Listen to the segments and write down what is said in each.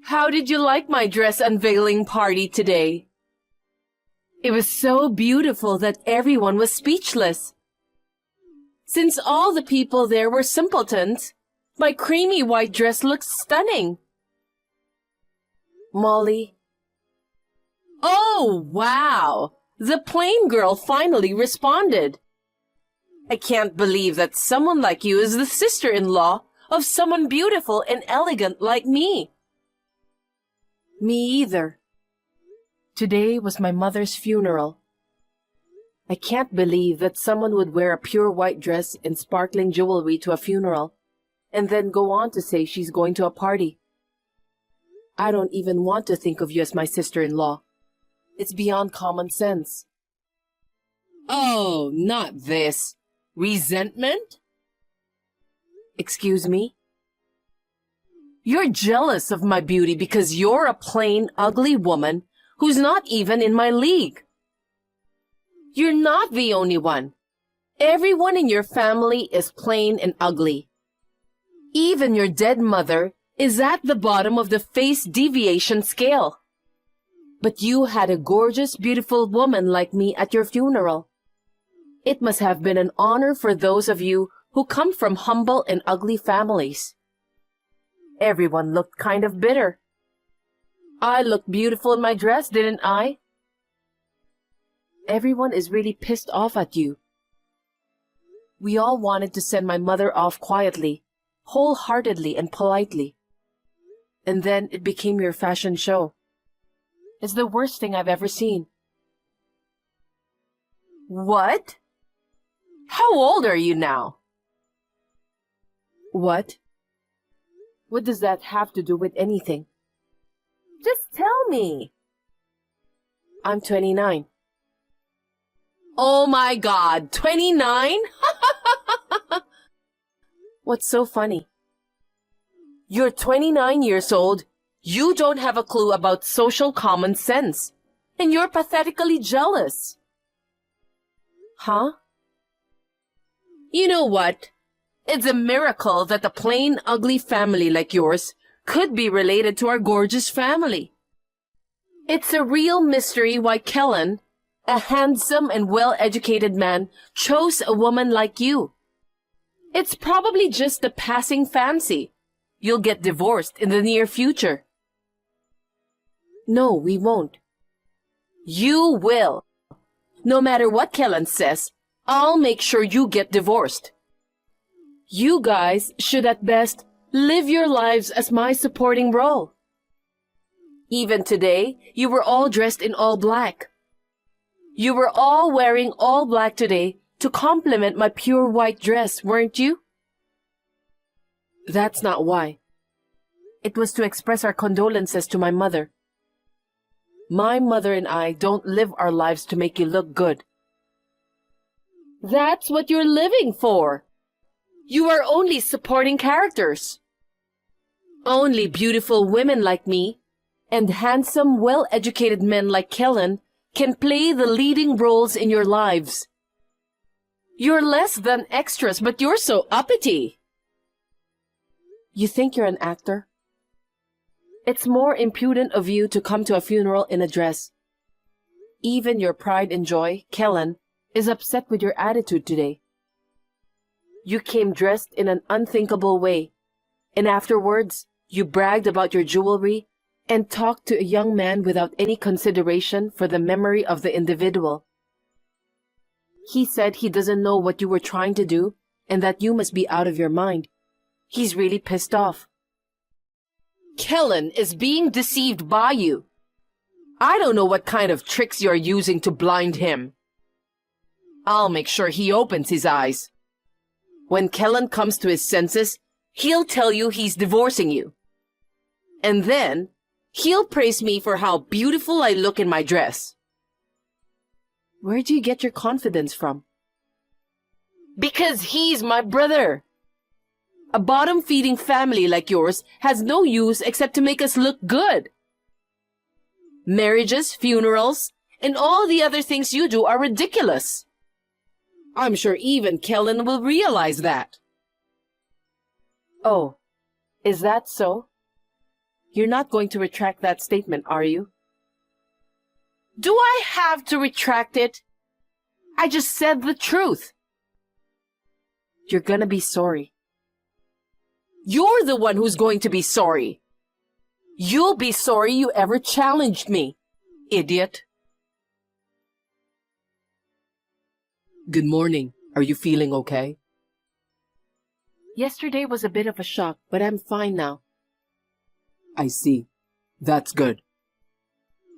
How did you like my dress unveiling party today? It was so beautiful that everyone was speechless. Since all the people there were simpletons, my creamy white dress looked stunning. Molly. Oh, wow! The plain girl finally responded. I can't believe that someone like you is the sister-in-law of someone beautiful and elegant like me. Me either. Today was my mother's funeral. I can't believe that someone would wear a pure white dress and sparkling jewelry to a funeral, and then go on to say she's going to a party. I don't even want to think of you as my sister-in-law. It's beyond common sense. Oh, not this. Resentment? Excuse me? You're jealous of my beauty because you're a plain, ugly woman who's not even in my league. You're not the only one. Everyone in your family is plain and ugly. Even your dead mother is at the bottom of the face deviation scale. But you had a gorgeous, beautiful woman like me at your funeral. It must have been an honor for those of you who come from humble and ugly families. Everyone looked kind of bitter. I looked beautiful in my dress, didn't I? Everyone is really pissed off at you. We all wanted to send my mother off quietly, wholeheartedly and politely. And then it became your fashion show. It's the worst thing I've ever seen. What? How old are you now? What? What does that have to do with anything? Just tell me. I'm 29. Oh my God, 29? What's so funny? You're 29 years old. You don't have a clue about social common sense. And you're pathetically jealous. Huh? You know what? It's a miracle that a plain, ugly family like yours could be related to our gorgeous family. It's a real mystery why Kellen, a handsome and well-educated man, chose a woman like you. It's probably just a passing fancy. You'll get divorced in the near future. No, we won't. You will. No matter what Kellen says, I'll make sure you get divorced. You guys should at best live your lives as my supporting role. Even today, you were all dressed in all black. You were all wearing all black today to complement my pure white dress, weren't you? That's not why. It was to express our condolences to my mother. My mother and I don't live our lives to make you look good. That's what you're living for. You are only supporting characters. Only beautiful women like me and handsome, well-educated men like Kellen can play the leading roles in your lives. You're less than extras, but you're so uppity. You think you're an actor? It's more impudent of you to come to a funeral in a dress. Even your pride and joy, Kellen, is upset with your attitude today. You came dressed in an unthinkable way, and afterwards, you bragged about your jewelry and talked to a young man without any consideration for the memory of the individual. He said he doesn't know what you were trying to do and that you must be out of your mind. He's really pissed off. Kellen is being deceived by you. I don't know what kind of tricks you're using to blind him. I'll make sure he opens his eyes. When Kellen comes to his senses, he'll tell you he's divorcing you. And then, he'll praise me for how beautiful I look in my dress. Where do you get your confidence from? Because he's my brother. A bottom-feeding family like yours has no use except to make us look good. Marriages, funerals, and all the other things you do are ridiculous. I'm sure even Kellen will realize that. Oh, is that so? You're not going to retract that statement, are you? Do I have to retract it? I just said the truth. You're gonna be sorry. You're the one who's going to be sorry. You'll be sorry you ever challenged me, idiot. Good morning. Are you feeling okay? Yesterday was a bit of a shock, but I'm fine now. I see. That's good.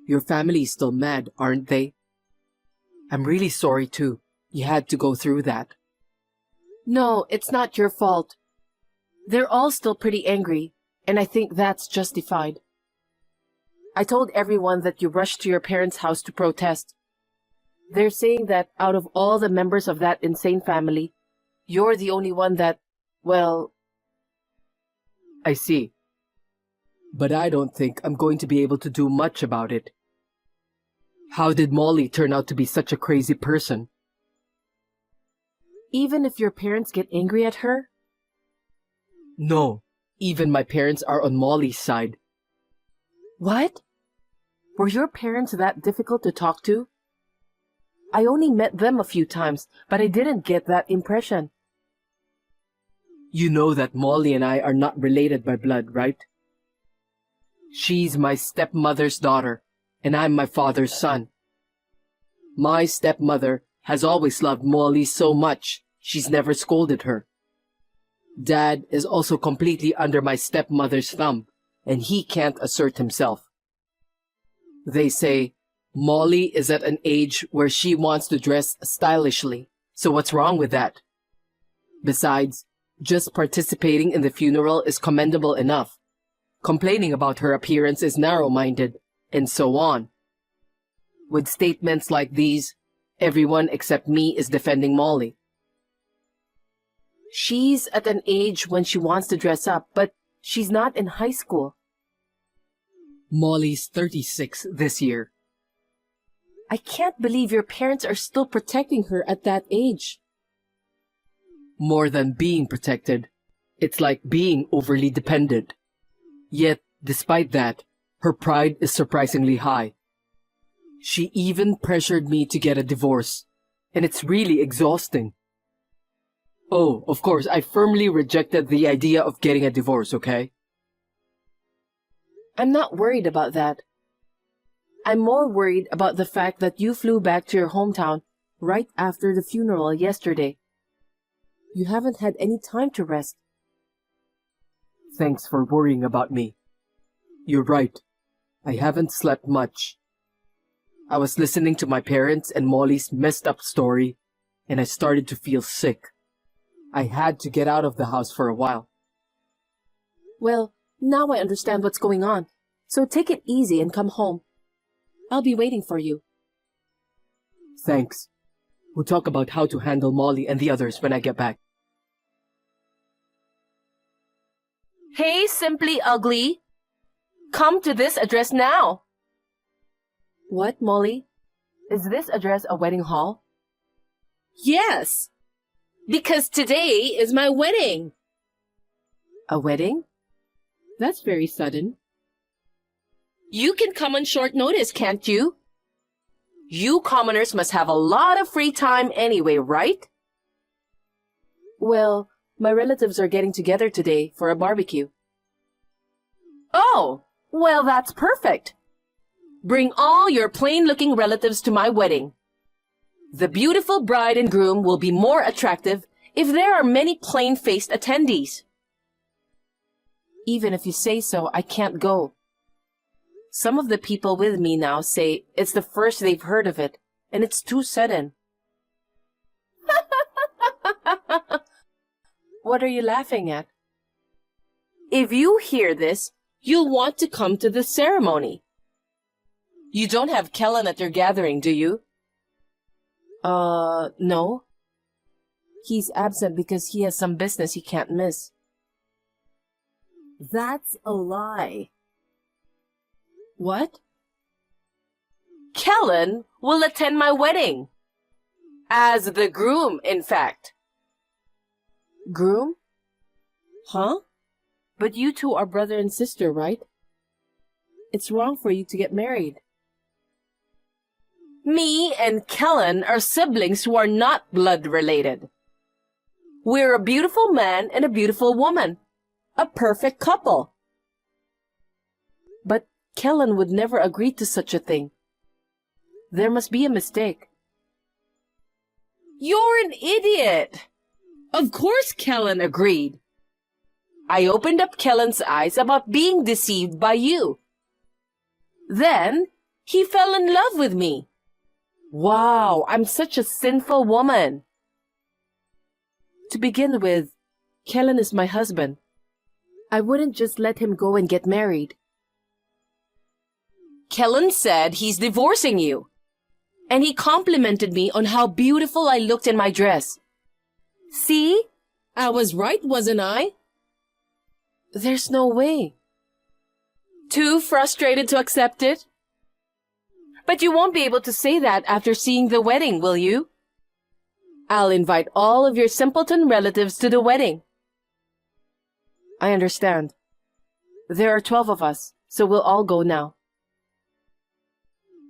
Your family is still mad, aren't they? I'm really sorry too. You had to go through that. No, it's not your fault. They're all still pretty angry, and I think that's justified. I told everyone that you rushed to your parents' house to protest. They're saying that out of all the members of that insane family, you're the only one that, well... I see. But I don't think I'm going to be able to do much about it. How did Molly turn out to be such a crazy person? Even if your parents get angry at her? No, even my parents are on Molly's side. What? Were your parents that difficult to talk to? I only met them a few times, but I didn't get that impression. You know that Molly and I are not related by blood, right? She's my stepmother's daughter, and I'm my father's son. My stepmother has always loved Molly so much, she's never scolded her. Dad is also completely under my stepmother's thumb, and he can't assert himself. They say Molly is at an age where she wants to dress stylishly, so what's wrong with that? Besides, just participating in the funeral is commendable enough. Complaining about her appearance is narrow-minded, and so on. With statements like these, everyone except me is defending Molly. She's at an age when she wants to dress up, but she's not in high school. Molly's 36 this year. I can't believe your parents are still protecting her at that age. More than being protected, it's like being overly dependent. Yet, despite that, her pride is surprisingly high. She even pressured me to get a divorce, and it's really exhausting. Oh, of course, I firmly rejected the idea of getting a divorce, okay? I'm not worried about that. I'm more worried about the fact that you flew back to your hometown right after the funeral yesterday. You haven't had any time to rest. Thanks for worrying about me. You're right. I haven't slept much. I was listening to my parents and Molly's messed up story, and I started to feel sick. I had to get out of the house for a while. Well, now I understand what's going on, so take it easy and come home. I'll be waiting for you. Thanks. We'll talk about how to handle Molly and the others when I get back. Hey, Simply Ugly. Come to this address now. What, Molly? Is this address a wedding hall? Yes, because today is my wedding. A wedding? That's very sudden. You can come on short notice, can't you? You commoners must have a lot of free time anyway, right? Well, my relatives are getting together today for a barbecue. Oh, well, that's perfect. Bring all your plain-looking relatives to my wedding. The beautiful bride and groom will be more attractive if there are many plain-faced attendees. Even if you say so, I can't go. Some of the people with me now say it's the first they've heard of it, and it's too sudden. What are you laughing at? If you hear this, you'll want to come to the ceremony. You don't have Kellen at your gathering, do you? No. He's absent because he has some business he can't miss. That's a lie. What? Kellen will attend my wedding. As the groom, in fact. Groom? Huh? But you two are brother and sister, right? It's wrong for you to get married. Me and Kellen are siblings who are not blood related. We're a beautiful man and a beautiful woman. A perfect couple. But Kellen would never agree to such a thing. There must be a mistake. You're an idiot! Of course Kellen agreed. I opened up Kellen's eyes about being deceived by you. Then, he fell in love with me. Wow, I'm such a sinful woman. To begin with, Kellen is my husband. I wouldn't just let him go and get married. Kellen said he's divorcing you. And he complimented me on how beautiful I looked in my dress. See? I was right, wasn't I? There's no way. Too frustrated to accept it? But you won't be able to say that after seeing the wedding, will you? I'll invite all of your simpleton relatives to the wedding. I understand. There are 12 of us, so we'll all go now.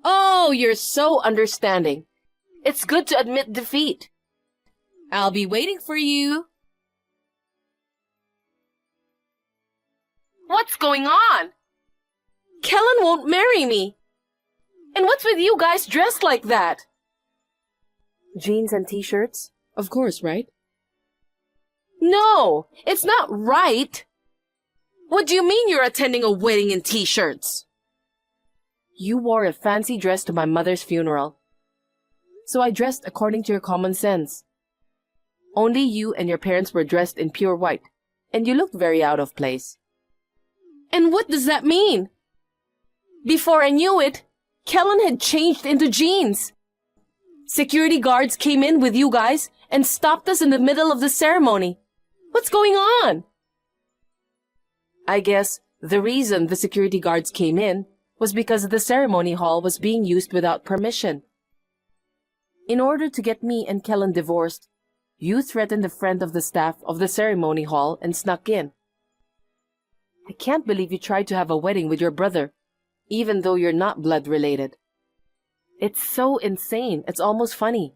Oh, you're so understanding. It's good to admit defeat. I'll be waiting for you. What's going on? Kellen won't marry me. And what's with you guys dressed like that? Jeans and t-shirts? Of course, right? No, it's not right. What do you mean you're attending a wedding in t-shirts? You wore a fancy dress to my mother's funeral. So I dressed according to your common sense. Only you and your parents were dressed in pure white, and you looked very out of place. And what does that mean? Before I knew it, Kellen had changed into jeans. Security guards came in with you guys and stopped us in the middle of the ceremony. What's going on? I guess the reason the security guards came in was because the ceremony hall was being used without permission. In order to get me and Kellen divorced, you threatened a friend of the staff of the ceremony hall and snuck in. I can't believe you tried to have a wedding with your brother, even though you're not blood related. It's so insane, it's almost funny.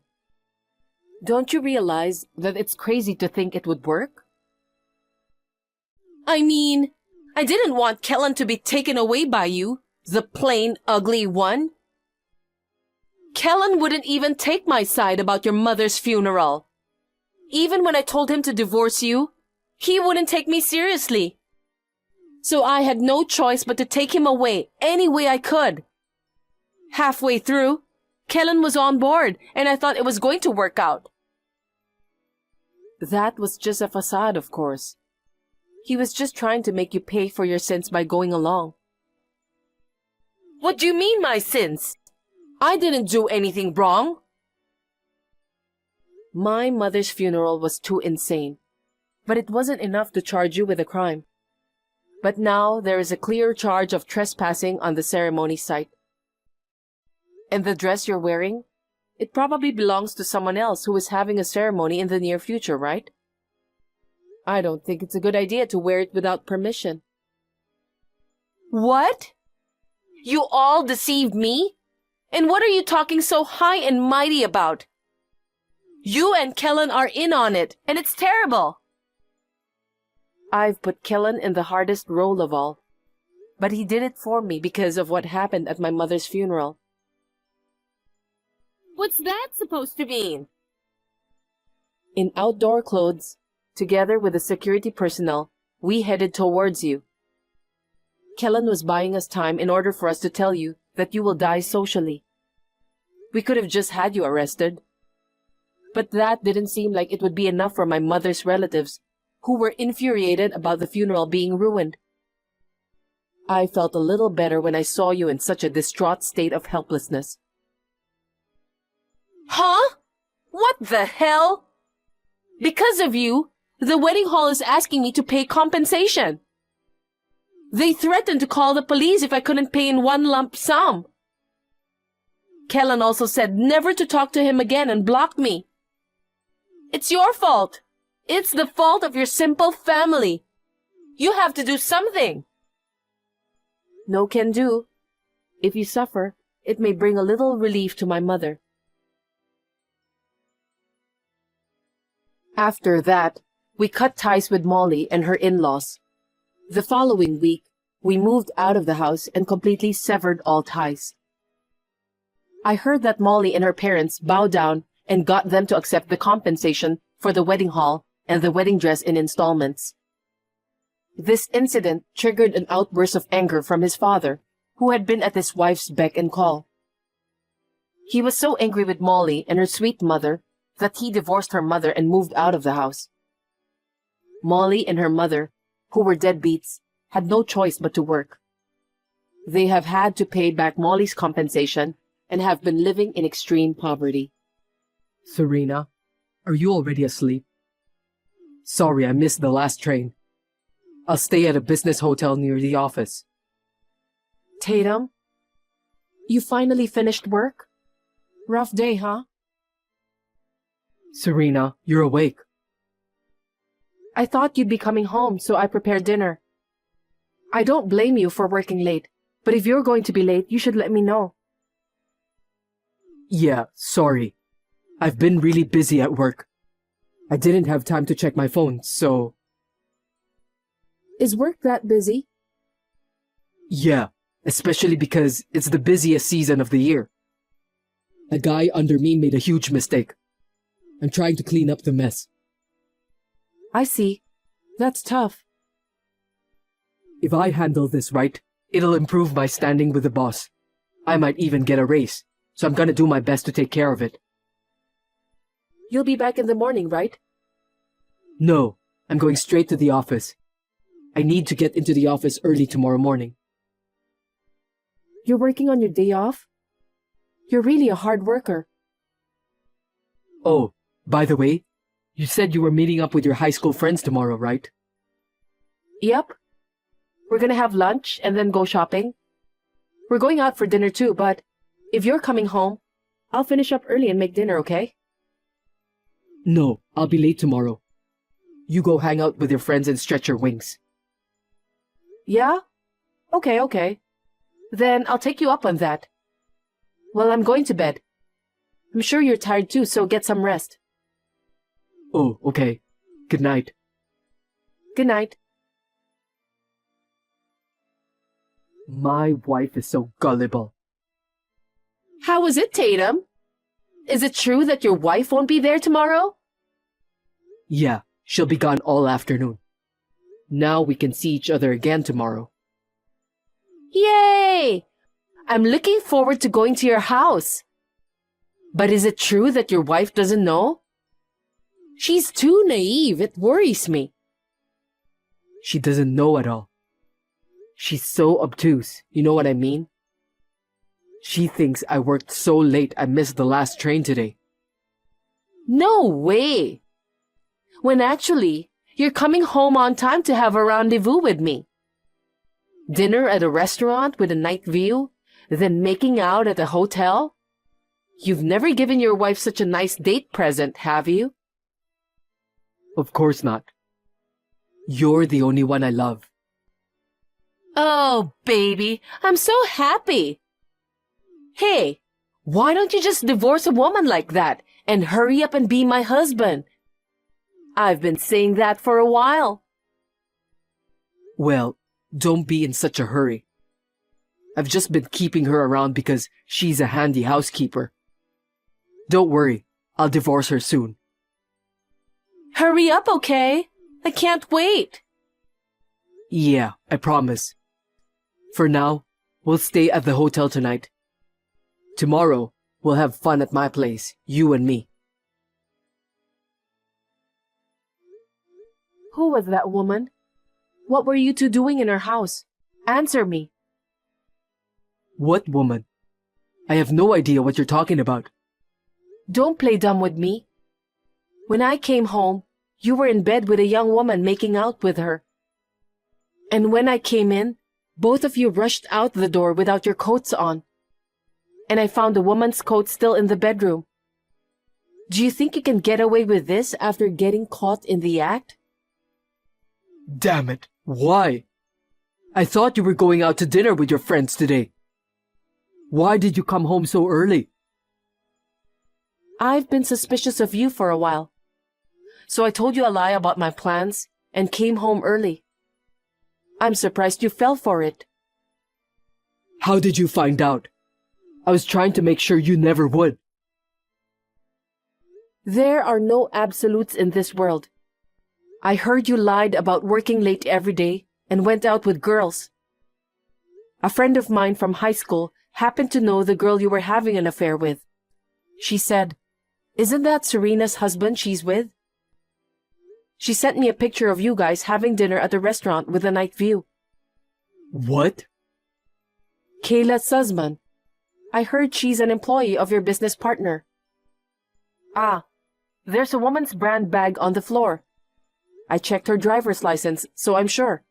Don't you realize that it's crazy to think it would work? I mean, I didn't want Kellen to be taken away by you, the plain, ugly one. Kellen wouldn't even take my side about your mother's funeral. Even when I told him to divorce you, he wouldn't take me seriously. So I had no choice but to take him away any way I could. Halfway through, Kellen was on board, and I thought it was going to work out. That was just a facade, of course. He was just trying to make you pay for your sins by going along. What do you mean, my sins? I didn't do anything wrong. My mother's funeral was too insane, but it wasn't enough to charge you with a crime. But now there is a clear charge of trespassing on the ceremony site. And the dress you're wearing? It probably belongs to someone else who is having a ceremony in the near future, right? I don't think it's a good idea to wear it without permission. What? You all deceived me? And what are you talking so high and mighty about? You and Kellen are in on it, and it's terrible. I've put Kellen in the hardest role of all, but he did it for me because of what happened at my mother's funeral. What's that supposed to mean? In outdoor clothes, together with the security personnel, we headed towards you. Kellen was buying us time in order for us to tell you that you will die socially. We could have just had you arrested. But that didn't seem like it would be enough for my mother's relatives, who were infuriated about the funeral being ruined. I felt a little better when I saw you in such a distraught state of helplessness. Huh? What the hell? Because of you, the wedding hall is asking me to pay compensation. They threatened to call the police if I couldn't pay in one lump sum. Kellen also said never to talk to him again and blocked me. It's your fault. It's the fault of your simple family. You have to do something. No can do. If you suffer, it may bring a little relief to my mother. After that, we cut ties with Molly and her in-laws. The following week, we moved out of the house and completely severed all ties. I heard that Molly and her parents bowed down and got them to accept the compensation for the wedding hall and the wedding dress in installments. This incident triggered an outburst of anger from his father, who had been at his wife's beck and call. He was so angry with Molly and her sweet mother that he divorced her mother and moved out of the house. Molly and her mother, who were deadbeats, had no choice but to work. They have had to pay back Molly's compensation and have been living in extreme poverty. Serena, are you already asleep? Sorry, I missed the last train. I'll stay at a business hotel near the office. Tatum, you finally finished work? Rough day, huh? Serena, you're awake. I thought you'd be coming home, so I prepared dinner. I don't blame you for working late, but if you're going to be late, you should let me know. Yeah, sorry. I've been really busy at work. I didn't have time to check my phone, so... Is work that busy? Yeah, especially because it's the busiest season of the year. A guy under me made a huge mistake. I'm trying to clean up the mess. I see. That's tough. If I handle this right, it'll improve my standing with the boss. I might even get a raise, so I'm gonna do my best to take care of it. You'll be back in the morning, right? No, I'm going straight to the office. I need to get into the office early tomorrow morning. You're working on your day off? You're really a hard worker. Oh, by the way, you said you were meeting up with your high school friends tomorrow, right? Yep. We're gonna have lunch and then go shopping. We're going out for dinner too, but if you're coming home, I'll finish up early and make dinner, okay? No, I'll be late tomorrow. You go hang out with your friends and stretch your wings. Yeah? Okay. Then I'll take you up on that. Well, I'm going to bed. I'm sure you're tired too, so get some rest. Oh, okay. Good night. Good night. My wife is so gullible. How was it, Tatum? Is it true that your wife won't be there tomorrow? Yeah, she'll be gone all afternoon. Now we can see each other again tomorrow. Yay! I'm looking forward to going to your house. But is it true that your wife doesn't know? She's too naive. It worries me. She doesn't know at all. She's so obtuse, you know what I mean? She thinks I worked so late I missed the last train today. No way! When actually, you're coming home on time to have a rendezvous with me. Dinner at a restaurant with a night view, then making out at a hotel? You've never given your wife such a nice date present, have you? Of course not. You're the only one I love. Oh, baby, I'm so happy. Hey, why don't you just divorce a woman like that and hurry up and be my husband? I've been saying that for a while. Well, don't be in such a hurry. I've just been keeping her around because she's a handy housekeeper. Don't worry, I'll divorce her soon. Hurry up, okay? I can't wait. Yeah, I promise. For now, we'll stay at the hotel tonight. Tomorrow, we'll have fun at my place, you and me. Who was that woman? What were you two doing in her house? Answer me. What woman? I have no idea what you're talking about. Don't play dumb with me. When I came home, you were in bed with a young woman making out with her. And when I came in, both of you rushed out the door without your coats on. And I found the woman's coat still in the bedroom. Do you think you can get away with this after getting caught in the act? Damn it, why? I thought you were going out to dinner with your friends today. Why did you come home so early? I've been suspicious of you for a while. So I told you a lie about my plans and came home early. I'm surprised you fell for it. How did you find out? I was trying to make sure you never would. There are no absolutes in this world. I heard you lied about working late every day and went out with girls. A friend of mine from high school happened to know the girl you were having an affair with. She said, "Isn't that Serena's husband she's with?" She sent me a picture of you guys having dinner at a restaurant with a night view. What? Kayla Sussman. I heard she's an employee of your business partner. Ah, there's a woman's brand bag on the floor. I checked her driver's license, so I'm sure.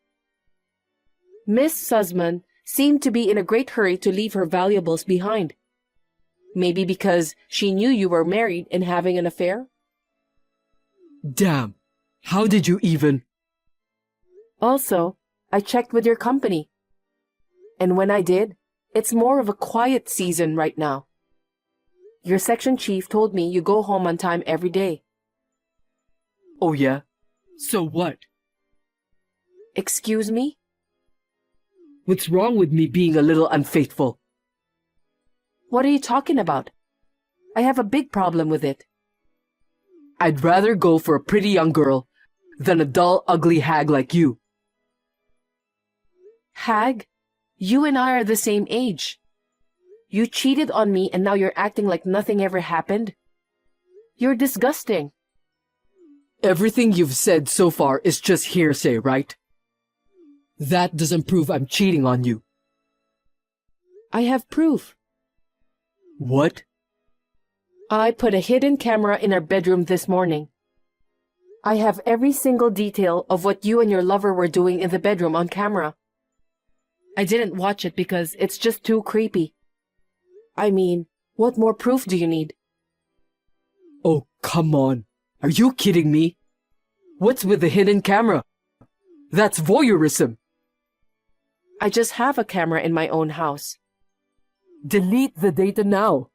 Miss Sussman seemed to be in a great hurry to leave her valuables behind. Maybe because she knew you were married and having an affair? Damn. How did you even... Also, I checked with your company. And when I did, it's more of a quiet season right now. Your section chief told me you go home on time every day. Oh yeah? So what? Excuse me? What's wrong with me being a little unfaithful? What are you talking about? I have a big problem with it. I'd rather go for a pretty young girl than a dull, ugly hag like you. Hag? You and I are the same age. You cheated on me and now you're acting like nothing ever happened? You're disgusting. Everything you've said so far is just hearsay, right? That doesn't prove I'm cheating on you. I have proof. What? I put a hidden camera in our bedroom this morning. I have every single detail of what you and your lover were doing in the bedroom on camera. I didn't watch it because it's just too creepy. I mean, what more proof do you need? Oh, come on. Are you kidding me? What's with the hidden camera? That's voyeurism. I just have a camera in my own house. Delete the data now.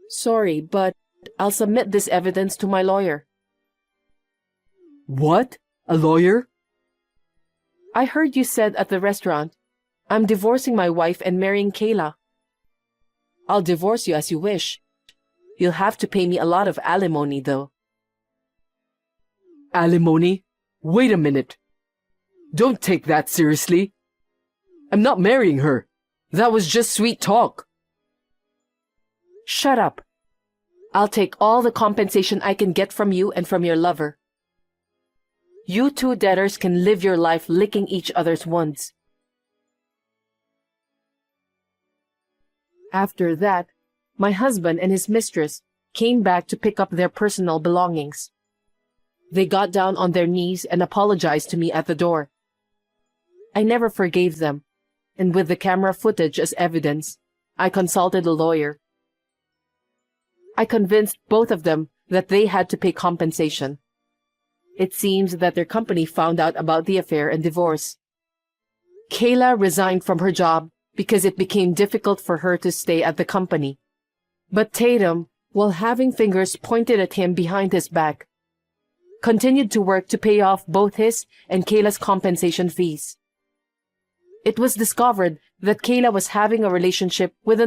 Sorry, but I'll submit this evidence to my lawyer. What? A lawyer? I heard you said at the restaurant, "I'm divorcing my wife and marrying Kayla." I'll divorce you as you wish. You'll have to pay me a lot of alimony, though. Alimony? Wait a minute. Don't take that seriously. I'm not marrying her. That was just sweet talk. Shut up. I'll take all the compensation I can get from you and from your lover. You two debtors can live your life licking each other's wounds. After that, my husband and his mistress came back to pick up their personal belongings. They got down on their knees and apologized to me at the door. I never forgave them, and with the camera footage as evidence, I consulted a lawyer. I convinced both of them that they had to pay compensation. It seems that their company found out about the affair and divorce. Kayla resigned from her job because it became difficult for her to stay at the company. But Tatum, while having fingers pointed at him behind his back, continued to work to pay off both his and Kayla's compensation fees. It was discovered that Kayla was having a relationship with